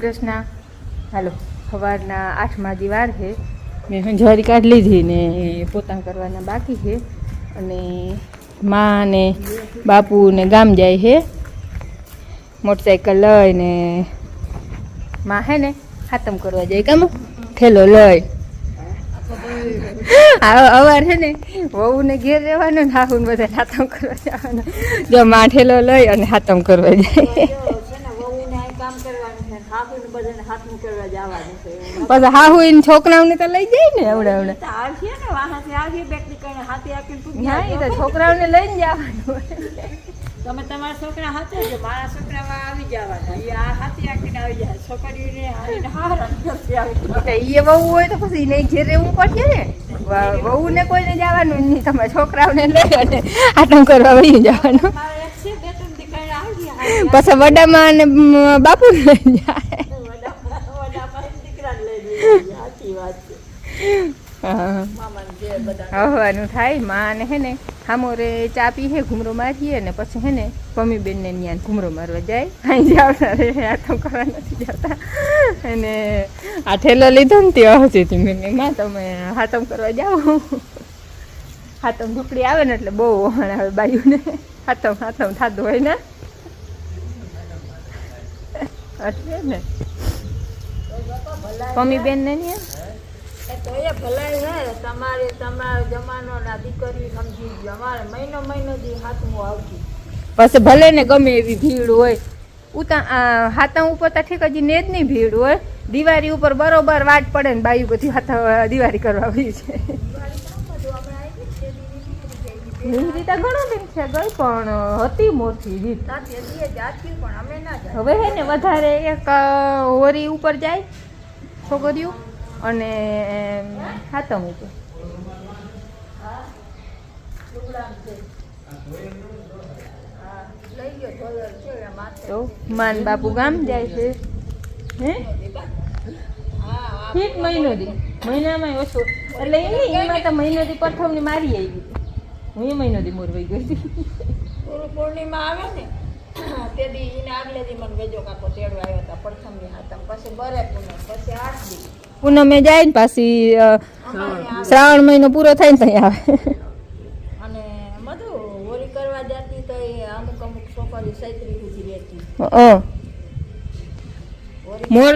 કૃષ્ણ. હાલો, સવારના 8 વાર છે. મેં હંજવારી કાઢી લીધી ને પોતા કરવાના બાકી છે. અને મા ને બાપુ ને ગામ જાય છે મોટરસાઇકલ લઈને. માં હે ને ખાતમ કરવા જાય કામ ઠેલો લઈ. અવાર છે ને વહુ ને ઘેર રહેવાનું ને હાહુ ને બધા ખાતમ કરવા જવાનું. જો માં ઠેલો લઈ અને ખાતમ કરવા જાય. પછી હાહુ એને છોકરાઓને તો લઈ જાય ને એવડે એવડે. હા એ તો છોકરાઓને લઈને જવાનું. તમે તમારા છોકરા હાથે જો મારા છોકરામાં આવી જવાના એ આ હાથી આખીને આવી જાય છોકરીઓને હારીને હારા એ વહુ હોય તો પછી એને ઘેર રહેવું પડશે ને. વહુ ને કોઈને જવાનું નહીં, તમારા છોકરાઓને લઈ અને આટમ કરવા વહી જવાનું. પછી વડામાં અને બાપુ લઈ જાય. હવાનું થાય માં ને હે ને હામોરે ચા પી હે ઘૂમરો મારીએ ને પછી હે ને પમ્મીબેન ને ત્યાં ઘૂમરો મારવા જાય. અહીં આવતા રે હાથમ કરવા નથી જતા. અને આ ઠેલો લીધો ને તે હશે મેં માં તમે હાથમ કરવા જાઓ. હાથમ ઢુકડી આવે ને એટલે બહુ વહાણ આવે બાયુને. હાથમ થતું હોય ને એટલે ને પમ્મીબેન ને તો એ ભલાઈ હે તમારે તમારો જમાનો ના દીકરી સમજી ગયો. અમારે મહિનો દી હાથમું આવતી. પછી ભલે ને ગમે એવી ભીડ હોય હાથમ ઉપર તો ઠીક હજી ને જ નહીં ભીડ હોય. દિવાળી ઉપર બરોબર વાટ પડે ને બાયું બધી દિવાળી કરવા આવી છે. રીત ઘણો દિન છે ગઈ પણ હતી મોટી રીત. હવે હે ને વધારે એક હોરી ઉપર જાય છોકરીઓ અને હાથમ ઉપર. તો માન બાપુ ગામ જાય છે. હે ઠીક મહિનામાં ઓછો એટલે એમાં તો મહિનો દી પ્રથમની મારી આવી. હું એ મહિનો દી મોરવાઈ ગઈ હતી. પૂર્ણિમા આવે ને તે દી એને આગલે દી મને વેજો કાકો તેડવા આવ્યા હતા પ્રથમની હાથમ. પછી બરે પૂનમ પછી 8 દી પૂનમે જાય ને પાછી શ્રાવણ મહિનો પૂરો થાય ને ત્યાં આવે. અને બધું હોળી કરવા જતી તો એ અમુક છોકરી સૈત્રી સુધી રહેતી. મોર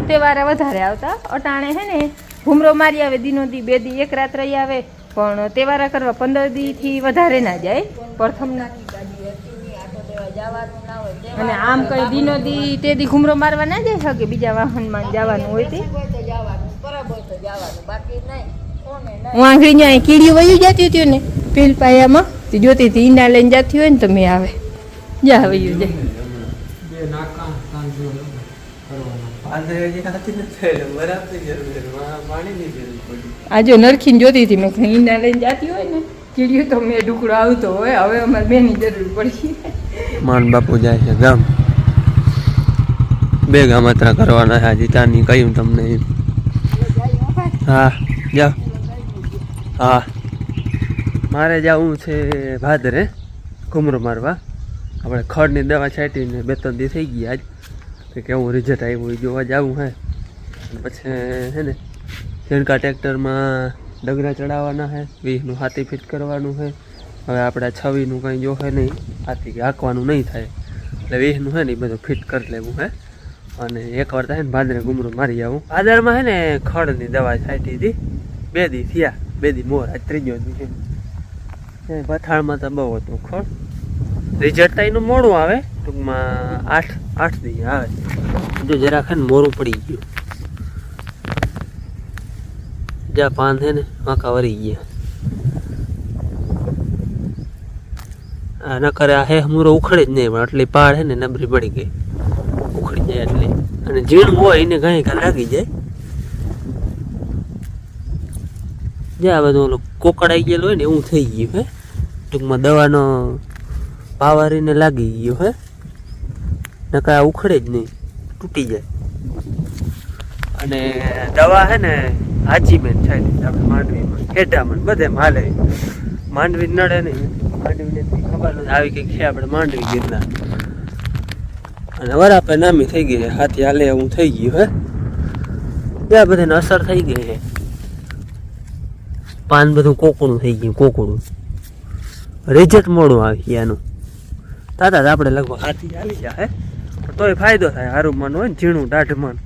તહેવારે વધારે આવતા. અટાણે હે ને ઘૂમરો મારી આવે દિનો દી 2 દી 1 રાત રહી આવે. પણ તહેવારા કરવા 15 દી થી વધારે ના જાય. પ્રથમ ના અને આમ કઈ દિનો દી તે દી ઘૂમરો મારવા ના જાય શકે. બીજા વાહનમાં જવાનું હોય તે વાંગડી ત્યાં કીડીઓ વયું જતી હતી ને પીલ પાયામાં જોતી હતી. ઈંડા લઈને જતી હોય ને તો મેં આવે જા વયું જાય. આ જો નરખીને જોતી હતી મેં ઈંડા લઈને જતી હોય ને કીડીઓ તો મેં ઢુકડો આવતો હોય. હવે અમારે બેની જરૂર પડી. માન બાપુ જાય છે ગામ. 2 ગામત્રા કરવાના છે આજે. ત્યાંની કહ્યું તમને. હા જાઓ. હા મારે જવું છે ભાદરે ઘૂમરો મારવા. આપણે ખડની દવા છાંટીને 2-3 દી થઈ ગયા આજ. તો કેવું રિઝલ્ટ આવ્યું એ જોવા જવું હે. પછી હે ને ઝીણકા ટ્રેક્ટરમાં ડગરા ચડાવવાના છે. 20નું હાથી ફિટ કરવાનું છે. હવે આપણે 26નું કંઈ જોશે નહીં. હાથી હાંકવાનું નહીં થાય એટલે 20નું છે ને એ બધું ફિટ કરી લેવું હે. અને એકવાર થાય ને ભાદરે ઘૂમરો મારી આવું. ભાદરમાં છે ને ખડની દવા છાંટી હતી. 2 દી થયા. 2 દી મોર આજ 3જો દી છે. પથાળમાં તો બહુ હતું ખડ. રિઝલ્ટ તો એનું મોડું આવે ટૂંકમાં 8 દી આવે. જો જરાક છે ને મોરું પડી ગયું. જ્યાં પાન છે ને વાંકા વરી ગયા. ન કરે આ હે હમુરો ઉખડે જ નહીં પણ આટલી પાડ છે ને નબરી પડી ગઈ. ઉખડી જાય એટલે અને ઝીણ હોય એને ઘણી કા લાગી જાય. જ્યાં બધું ઓલું કોકડાઈ ગયેલું હોય ને એવું થઈ ગયું હે. ટૂંકમાં દવાનો પાવરીને લાગી ગયો હે. નકા આ ઉખડે જ નહીં તૂટી જાય. અને દવા હે ને હાજીમેન છે આપણે માંડવીમાં હેઠામાં બધે હાલે. માંડવી નડે નહીં. માંડવીને ખબર નથી આવી કંઈક છે આપણે માંડવી ગીરના. અને વરાપે નામી થઈ ગઈ છે, હાથી હાલે એવું થઈ ગયું હે. ત્યાં બધાને અસર થઈ ગઈ છે. પાન બધું કોકડું થઈ ગયું, કોકડું રિઝલ્ટ મોડું આવી આનું. તાતા આપણે લગભગ હાથી હાલી જાય પણ તોય ફાયદો થાય. હારું માન હોય ને ઝીણું દાઢમાન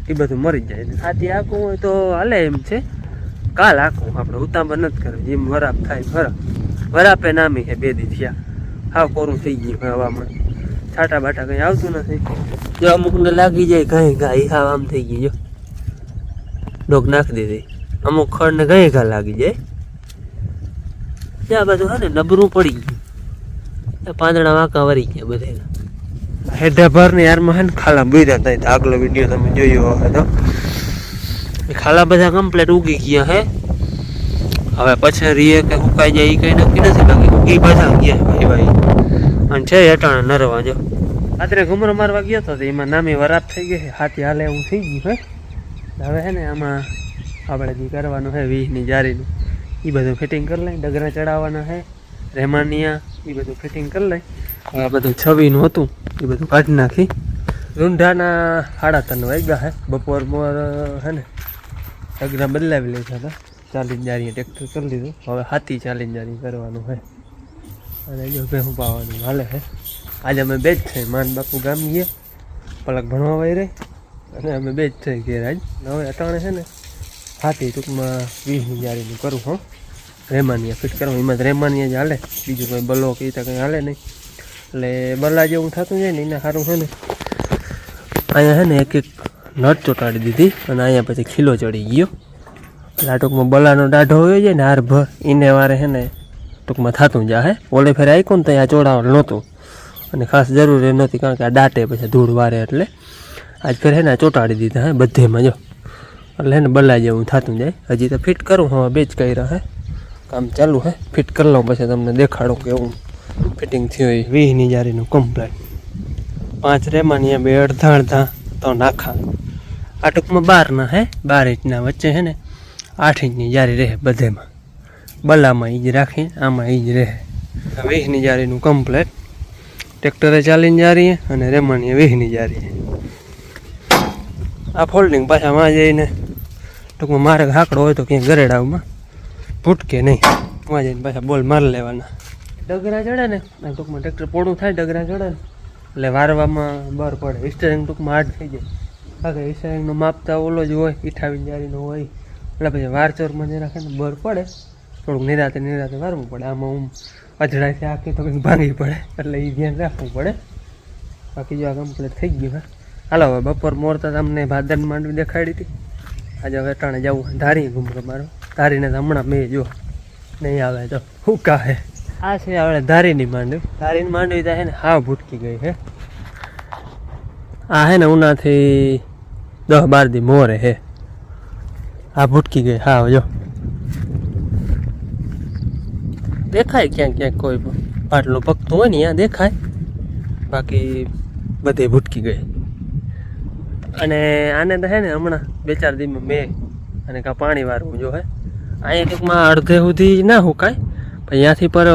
એ બધું મરી જાય. હાથી આખું હોય તો હાલે એમ છે. કાલ આખું આપણે ઉતાંબર નથી કરવું, જેમ વરાપ થાય ફરક. વરાપે નામી છે 2 દી થયા, હાવ કોરું થઈ ગયું હવામાં. છાટા બાટા કંઈ આવતું નથી. જો અમુકને લાગી જાય ઘાય ઘા, એ હાવ આમ થઈ ગયું. જો ડોક નાખી દીધી. અમુક ખડને ઘાય ઘા લાગી જાય. ત્યાં બધું હે ને નબરું પડી ગયું, પાંદડા વાંકા વરી ગયા બધા. હેઠા ભરની યારમાં હે ને ખાલા બીજા થાય. આગલો વિડીયો તમે જોયો હોય તો ખાલા બધા કમ્પ્લીટ ઉગી ગયા હે. હવે પછી રીએ કે ઉકાઈ જાય એ કઈ નક્કી નથી. બાકી ઉગી બધા ગયા ભાઈ. અને છે હેઠાણા નરવા. જો રાત્રે ઘુમરો મારવા ગયો હતો એમાં નામી વરાપ થઈ ગઈ. હાથી હાલે એવું થઈ ગયું હે. હવે હે ને આમાં આપણે જે કરવાનું છે 20ની જારીનું એ બધું ફિટિંગ કરી લઈ. ડગરા ચડાવવાના છે, રહેમાનિયા એ બધું ફિટિંગ કરી લઈ. હવે બધું 26નું હતું એ બધું કાઢી નાખી. રૂંઢાના 3:30 વાગ્યા હે. બપોર હે ને ડગરા બદલાવી લીધા હતા. 40 જારીએ ટ્રેક્ટર કરી લીધું. હવે હાથી 40 જારી કરવાનું છે. અને જો ભેહું પાવાનું હાલે છે. આજે અમે 2 જ થઈ. માન બાપુ ગામ ગયા, પલક ભણવા વહી રહી, અને અમે 2 જ થઈ ઘેર આજ. હવે અટાણે છે ને હાથી ટૂંકમાં 20ની જારીનું કરું. હો રહેમાનિયા ફિટ કરવું, એમાં જ રહેમાનિયા જ હાલે. બીજું કંઈ બલો કે કંઈ હાલે નહીં. એટલે બલા જેવું થતું જાય ને એના સારું છે ને. અહીંયા છે ને એક નટ ચોંટાડી દીધી અને અહીંયા પછી ખીલો ચડી ગયો. એટલે આ ટૂંકમાં બલાનો દાઢો હોય જાય ને હાર ભર એને વારે છે ને ટૂંકમાં થતું જા હે. ઓલે ફેર આવીને તો ત્યાં ચોડાવવાનું નહોતું અને ખાસ જરૂર એ નહોતી, કારણ કે આ દાટે પછી ધૂળ વારે. એટલે આજ ફેર છે ને ચોંટાડી દીધા હે બધેમાં. જો એટલે ને બલા જેવું થતું જાય. હજી તો ફિટ કરું, હવે 2 જ કર્યા હે. કામ ચાલુ હે. ફિટ કરી લઉં પછી તમને દેખાડું કે એવું ફિટિંગ થયું હોય. 20ની જારીનું કમ્પ્લેટ. 5 રહેમાનિયા, 2 અડધા 3 આખા. આ ટૂંકમાં 12ના હે. 12 ઇંચના વચ્ચે છે ને 8 ઇંચની જારી રહે બધેમાં. બલામાં એ જ રાખી, આમાં એ જ રહે. 20ની જારીનું કમ્પ્લેટ. ટ્રેક્ટરે 40ની જારીએ અને રહેમાનિયા 20ની જારીએ. આ ફોલ્ડિંગ પાછા માં જઈને ટૂંકમાં મારે હાકડો હોય તો ક્યાંય ગરેડાવમાં ભૂટકે નહીં. માં જઈને પાછા બોલ મારી લેવાના. ડગરા ચડે ને ટૂંકમાં ટ્રેક્ટર પોળું થાય, ડગરા ચડે ને એટલે વારવામાં બર પડે. સ્ટેરિંગ ટૂંકમાં હાર્ડ થઈ જાય. કારણ કે સ્ટેરિંગનો માપતા ઓલો જ હોય, 28 જારીનો હોય. એટલે પછી વારચોરમાં જે રાખે ને બર પડે. થોડુંક નિરાતે વારવું પડે. આમાં હું અજડાઈથી આખી તો કંઈક ભાંગી પડે, એટલે એ ધ્યાન રાખવું પડે. બાકી જો આ કમ્પ્લીટ થઈ ગયું. હા હાલો હવે બપોર મોરતા તમને ભાદરને માંડવી દેખાડી હતી. આજે હવે અટાણે જવું ધારી ઘૂમરો મારો. ધારીને તો હમણાં મેં જો નહીં આવે તો હું કાહે. આ છે આપણે ધારીની માંડવી. ધારીની માંડવી તો છે ને હાવ ભૂટકી ગઈ છે. આ હે ને ઉનાથી 10-12 દી મોરે હે. આ ભૂટકી ગઈ હાવ. જો દેખાય ક્યાંક ક્યાંક કોઈ પાટલું પકતું હોય ને ત્યાં દેખાય. બાકી બધે ભૂટકી ગઈ. અને આને તો હે ને હમણાં 2-4 દીમાં મેં અને કાં પાણી વારવું જો હે. અહીંયા ટૂંકમાં અડધે સુધી ના સુકાય, પણ ત્યાંથી પર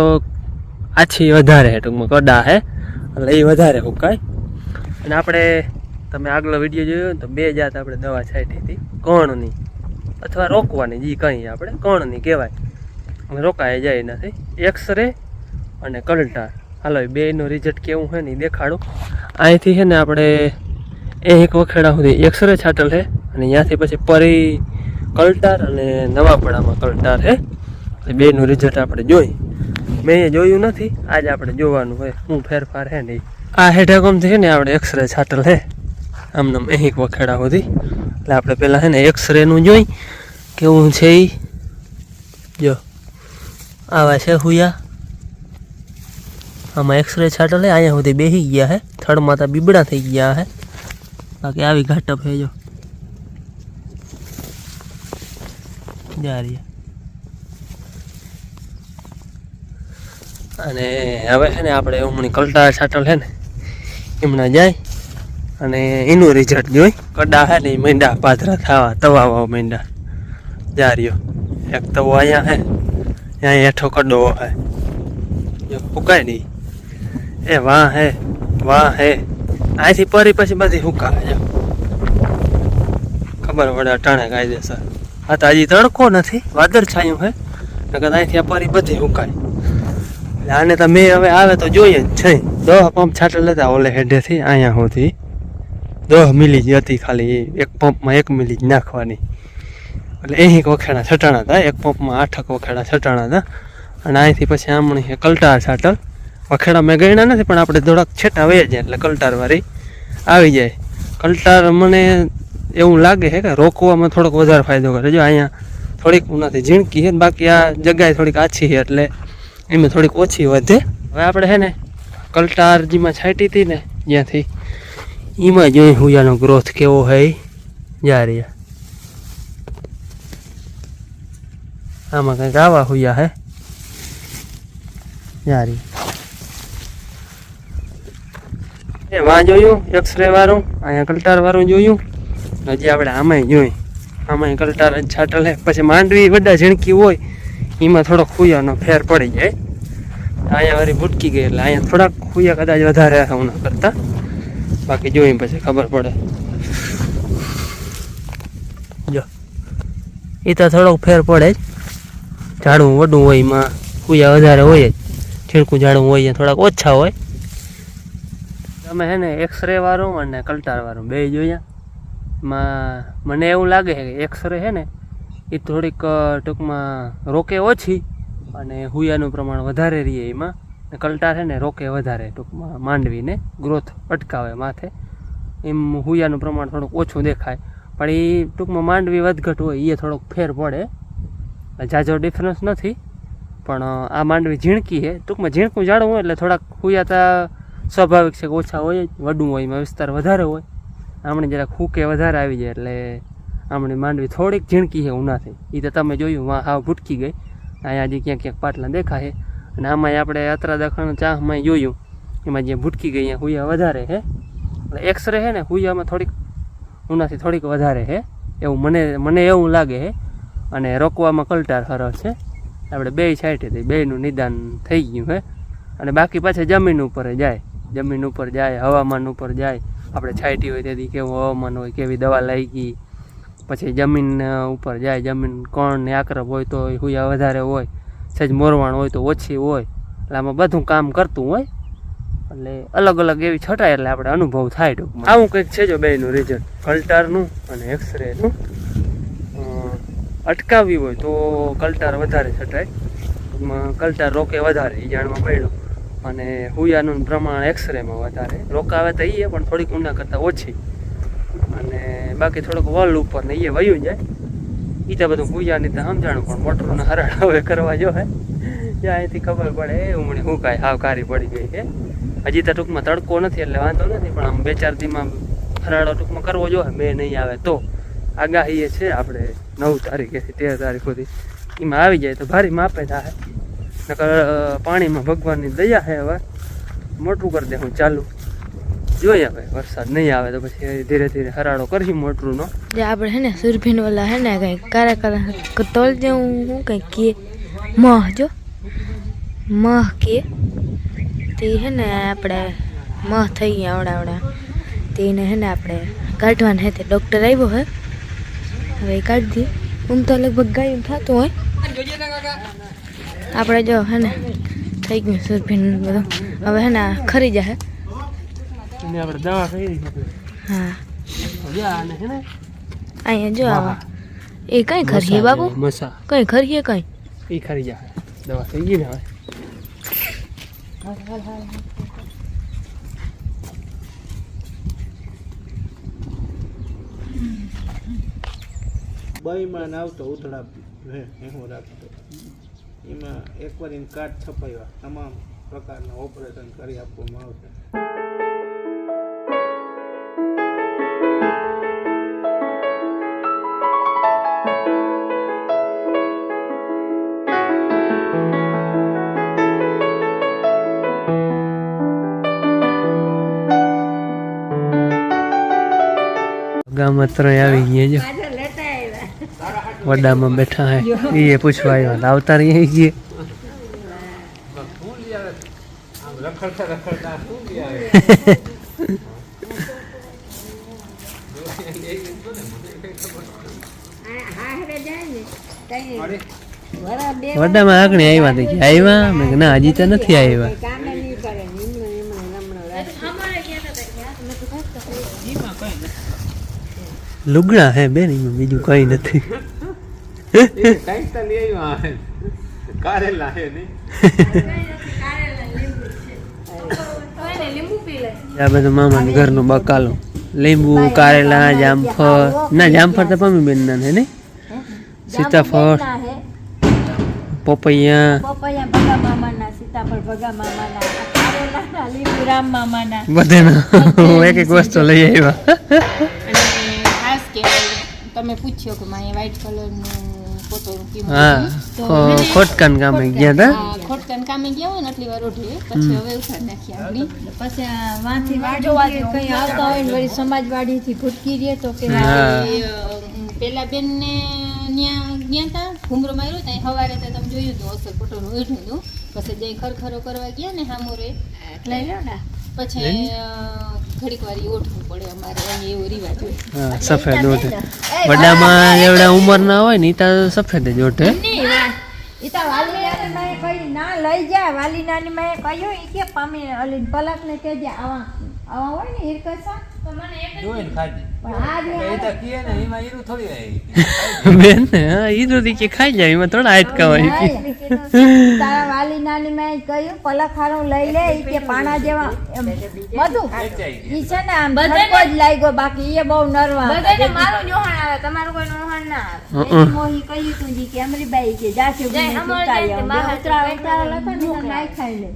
આછી વધારે હે. ટૂંકમાં કડા હે એટલે એ વધારે સુકાય. અને આપણે તમે આગલો વિડીયો જોયો ને તો 2 જાત આપણે દવા છાંટી હતી. કણની અથવા રોકવાની, જે કંઈ આપણે કણની કહેવાય. રોકાય જાય નથી. એક્સરે અને કલટાર. હાલો એ 2નું રિઝલ્ટ કેવું છે ને એ દેખાડું. અહીંથી છે ને આપણે 1 વખેડા સુધી એક્સરે છાંટેલ છે અને ત્યાંથી પછી પરી કલટાર અને નવાપડામાં કલટાર છે. એ 2નું રિઝલ્ટ આપણે જોઈ. મેં એ જોયું નથી, આજે આપણે જોવાનું હોય શું ફેરફાર છે નહીં. આ હેઠાકોમથી છે ને આપણે એક્સરે છાંટેલ છે આમને 1 વખેડા સુધી. એટલે આપણે પહેલાં છે ને એક્સરેનું જોઈ કેવું છે એ. જો આવા છે હુયા. આમાં એક્સરે છાંટેલ છે. અહીંયા સુધી બેસી ગયા છે. થડમાં તો બીબડા થઈ ગયા છે. બાકી આવી ઘાટપ છે જો જારી. અને હવે છે ને આપણે હમણાં કલટા છાંટલ છે ને એમના જાય અને એનું રિઝલ્ટ જોઈ. કડા છે ને એ મીંડા પાથરા થવા તવા મીંડા જારીઓ. એક તવો અહીંયા છે, ત્યાં હેઠો કડો હે જો ફૂકાય નહીં. એ વાહ હે અહીંથી પરી પછી બધી હુકાવે છે ખબર પડે અટાણે કાયદેસર આ તો હજી તડકો નથી વાદળ છાયું હે નકર અહીંથી આ પરી બધી હુકાય એટલે આને તો મેં હવે આવે તો જોઈએ જ છે 10 પંપ છાંટા લેતા ઓલે હેડેથી અહીંયા સુધી 10 મિલી જ હતી ખાલી એક પંપમાં 1 મિલી જ નાખવાની એટલે અહીં વખેડા છટાણા હતા એક પંપમાં 8 વખેડા છટાણા હતા અને અહીંથી પછી આમણી કલટાર છાટલ વખેડા મેં ગણ્યા નથી પણ આપણે થોડાક છેટા વહી જાય એટલે કલટારવાળી આવી જાય કલટાર મને એવું લાગે છે કે રોકવામાં થોડોક વધારે ફાયદો કરે જો અહીંયા થોડીક નથી ઝીણકી છે બાકી આ જગ્યાએ થોડીક આછી છે એટલે એમાં થોડીક ઓછી વધે હવે આપણે છે ને કલટારજીમાં છાંટી હતી ને જ્યાંથી એમાં જોઈ હુયાનો ગ્રોથ કેવો હોય જારી આમાં કંઈક આવા હુયા હે જારી એ વાં જોયું એક્સરે વાળું અહીંયા કલટાર વાળું જોયું હજી આપણે આમાંય જોઈ આમાંય કલટાર જ છાટલ હે પછી માંડવી વડા ઝીણકી હોય એમાં થોડોક ખુયાનો ફેર પડી જાય અહીંયા વારી ભૂટકી ગઈ એટલે અહીંયા થોડાક ખુયા કદાચ વધારે હમણાં કરતા બાકી જોઈ પછી ખબર પડે જો એ તો થોડોક ફેર પડે જ ઝાડું વડું હોય એમાં ખુયા વધારે હોય જ છીણકું ઝાડું હોય થોડાક ઓછા હોય તમે હે ને એક્સરે વાળું અને કલટાર વાળું બે જોયા માં મને એવું લાગે છે કે એક્સરે છે ને એ થોડીક ટૂંકમાં રોકે ઓછી અને હુયાનું પ્રમાણ વધારે રહીએ એમાં ને કલટાર છે ને રોકે વધારે ટૂંકમાં માંડવીને ગ્રોથ અટકાવે માથે એમ હુયાનું પ્રમાણ થોડુંક ઓછું દેખાય પણ એ ટૂંકમાં માંડવી વધઘટ હોય એ થોડોક ફેર પડે ઝાઝો ડિફરન્સ નથી પણ આ માંડવી ઝીણકી છે ટૂંકમાં ઝીણકું ઝાડું હોય એટલે થોડાક હુયાતા સ્વાભાવિક છે કે ઓછા હોય જ વડું હોય એમાં વિસ્તાર વધારે હોય આમણે જરાક ફૂકે વધારે આવી જાય એટલે આમણી માંડવી થોડીક ઝીણકી છે ઉનાથી એ તો તમે જોયું માં હાવ ભૂટકી ગઈ અહીંયા હજી ક્યાંક ક્યાંક પાટલા દેખાય અને આમાં આપણે અતરા દખણ ચાહમાં જોયું એમાં જે ભૂટકી ગઈ અહીંયા હુયા વધારે છે એટલે એક્સરે છે ને હુયામાં થોડીક ઉનાથી થોડીક વધારે છે એવું મને એવું લાગે છે અને રોકવામાં કલટાર સરસ છે આપણે બે સાઈડે હતી બેનું નિદાન થઈ ગયું છે અને બાકી પાછા જમીન ઉપર જાય હવામાન ઉપર જાય આપણે છાંટી હોય તેથી કેવું હવામાન હોય કેવી દવા લાગી પછી જમીન ઉપર જાય જમીન કોણની આક્રમ હોય તો હુયા વધારે હોય સહેજ મોરવાણ હોય તો ઓછી હોય એટલે આમાં બધું કામ કરતું હોય એટલે અલગ અલગ એવી છટાય એટલે આપણે અનુભવ થાય ટૂંકમાં આવું કંઈક છે જો બેનું રિઝલ્ટ કલટારનું અને એક્સરેનું અટકાવવી હોય તો કલટાર વધારે છટાય કલટાર રોકે વધારે એ જાણમાં પડ્યું અને હુયાનું પ્રમાણ એક્સરેમાં વધારે રોકાવે તો એ પણ થોડીક ઊંડા કરતાં ઓછી અને બાકી થોડુંક વલ ઉપર ને એ વયું જાય એ તો બધું હુયાની તો સમજાણું પણ મોટરને હરાડ હવે કરવા જો હે ત્યાં અહીંથી ખબર પડે એ ઉમણી હું કાંઈ હાવ કારી પડી ગઈ છે હજી તો ટૂંકમાં તડકો નથી એટલે વાંધો નથી પણ આમ 2-4 દીમાં હરાડો ટૂંકમાં કરવો જોઈએ મેં નહીં આવે તો આગાહી એ છે આપણે 9 તારીખેથી 13 તારીખ સુધી એમાં આવી જાય તો ભારી માપે થાય નકર પાણીમાં ભગવાનની દયા છે હવે મોટું કરી દે હું ચાલુ જોઈએ હવે વરસાદ નહીં આવે તો પછી ધીરે ધીરે હરાડો કરશું મોટરનો જે આપણે હે ને સુરભીન વાલા હે ને કંઈ કારા તોલ જેવું હું કંઈક કીએ મહ જો મહ કીએ તે હે ને આપણે મહ થઈ ગયા આવડા તેને હે ને આપણે કાઢવાનું હે તે ડૉક્ટર આવ્યો હે હવે કાઢી દઈએ તો લગભગ ગાયું થતું હોય આપણે જો હે ને થઈ ગયું સુરભીન બધું હવે હે ને ખરી જાય આપણે દવા કરી હા અહીંયા જો હા. આવા એ કઈ ખરીએ બાપુ મસા કઈ ખરીએ કઈ એ ખરી જાય દવા થઈ ગઈ ને હવે બઈમાં આવતો ઉથડા હું રાખતો એમાં એકવાર એને કાર્ડ છપાવ્યા તમામ પ્રકારના ઓપરેશન કરી આપવામાં આવશે ગામમાં ત્રણેય આવી ગયા જો વડામાં બેઠા હે એ પૂછવા આવ્યા આવતા રહી ગયે વડામાં આંકણી આવ્યા તો કે આવ્યા મેં કીધું, ના હજી તો નથી આવ્યા. લુગડા હે બેન એમાં બીજું કઈ નથી. કાંઈક તો લઈ આવ્યો હે. કારેલા હે નહીં આ બધું મામાના ઘરનું બકાલો, લીંબુ, કારેલા, જામફળ. ના જામફળ તો પમ્મી બેન ના હે ને, સીતાફળ, પપૈયા, ભગા મામાના, સીતાફળ ભગા મામાના, કારેલા લીંબુ રામ મામાના. બધાના એક એક વસ્તુ લઈ આવ્યા. અને ખાસ કે તમે પૂછ્યો કે મારે વ્હાઈટ કલરનું પોતોનું કેવું હા, ખોટકાન ગામે ગયા હતા. ખોટકાન કામે ગયા હોય ને એટલી વાર ઓઢે પછી હવે ઉઠાડ નાખી આગળ. પછી વાંથી વાડી કઈ આવતા હોય ને વળી સમાજવાડીથી ભૂટકી રહે તો કે પેલા બેન ને ત્યાં ગયા હતા ઘૂમરો માર્યો ત્યાં સવારે તો તમે જોયું હતું અસર ફોટોનું ઉઠ્યું હતું. પછી જઈ ખરખરો કરવા ગયા ને સામોરે લઈ લો ને પછી ઘડીક વાર ઈ ઓઢવું પડે અમારે અહીં એવો રિવાજ હોય. હા, સફેદ ઓઢે. વડામાં એવડા ઉંમર ના હોય ને ઈ તો સફેદ જ ઓઢે. ઈતા વાલી નાની માએ કહી ના લઈ જા. વાલી નાની માએ કહ્યું ઈ કે પામી અલી પલક ને કહેજે આવા આવા હોય ને હિરકસા તો મને એક જોઈને ખાધી પણ આ એ તો કીએ ને એમાં ઈરું થોડી આવી બેન હા ઈ તો કે ખાઈ જાય એમાં થોડા આટકાવાય. તારા વાલી નાની માએ કહ્યું પલક હારું લઈ લે ઈ કે પાણા જેવા એમ બધું ઈ છે ને આમ બધો જ લાગ્યો બાકી એ બહુ નરવા બધાને મારું જોહણ આવે, તમારું કોઈ જોહણ ના આવે. મોહી કહ્યું તું જી કે અમરીબાઈ કે જાશું જાય, અમારે જાય તે બહાર ઉતરા હતા ને નાઈ ખાઈ લે